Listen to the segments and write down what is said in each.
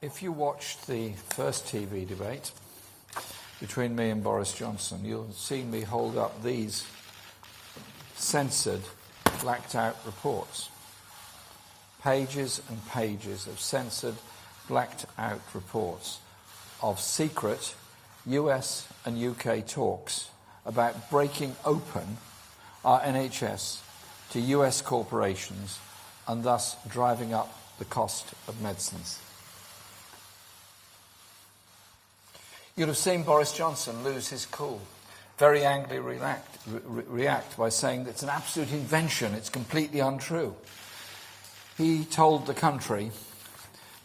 If you watched the first TV debate between me and Boris Johnson, you'll see me hold up these censored, blacked-out reports. Pages and pages of censored, blacked-out reports of secret US and UK talks about breaking open our NHS to US corporations and thus driving up the cost of medicines. You'll have seen Boris Johnson lose his cool, very angrily react by saying that it's an absolute invention, it's completely untrue. He told the country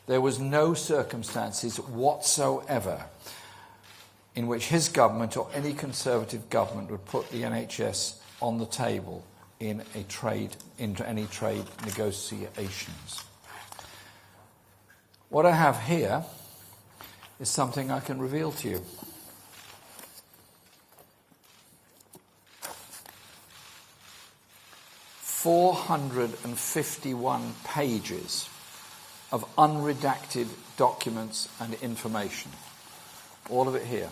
there was no circumstances whatsoever in which his government or any Conservative government would put the NHS on the table into any trade negotiations. What I have here is something I can reveal to you. "451 pages of unredacted documents and information. All of it here.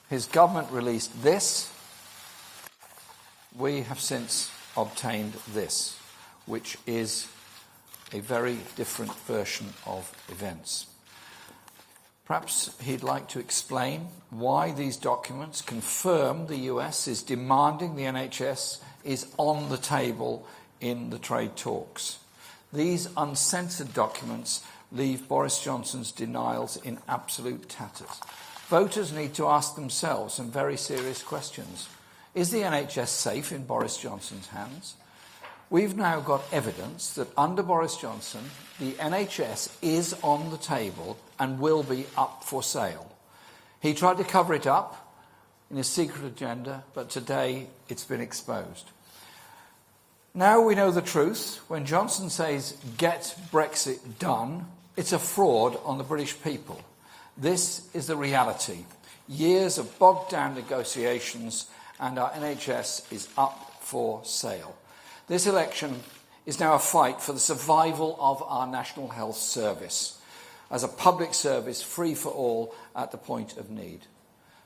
His government released this. We have since obtained this, which is a very different version of events. Perhaps he'd like to explain why these documents confirm the US is demanding the NHS is on the table in the trade talks. These uncensored documents leave Boris Johnson's denials in absolute tatters. Voters need to ask themselves some very serious questions. Is the NHS safe in Boris Johnson's hands? We've now got evidence that under Boris Johnson, the NHS is on the table and will be up for sale. He tried to cover it up in his secret agenda, but today it's been exposed. Now we know the truth. When Johnson says, "Get Brexit done," it's a fraud on the British people. This is the reality. Years of bogged-down negotiations and our NHS is up for sale. This election is now a fight for the survival of our National Health Service as a public service free for all at the point of need.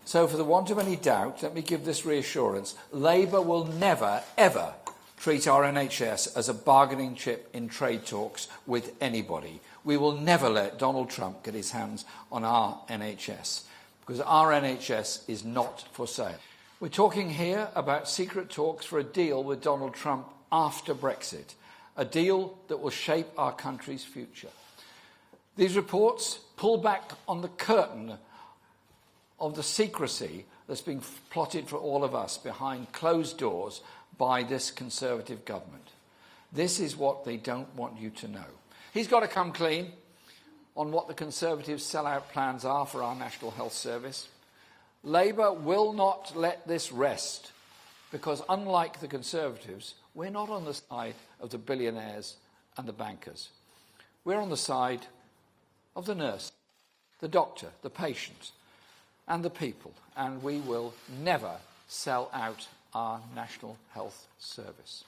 So for the want of any doubt, let me give this reassurance. Labour will never, ever treat our NHS as a bargaining chip in trade talks with anybody. We will never let Donald Trump get his hands on our NHS, because our NHS is not for sale. We're talking here about secret talks for a deal with Donald Trump after Brexit, a deal that will shape our country's future. These reports pull back on the curtain of the secrecy that's been plotted for all of us behind closed doors by this Conservative government. This is what they don't want you to know. He's got to come clean on what the Conservatives' sellout plans are for our National Health Service. Labour will not let this rest, because unlike the Conservatives, we're not on the side of the billionaires and the bankers. We're on the side of the nurse, the doctor, the patient, and the people, and we will never sell out our National Health Service.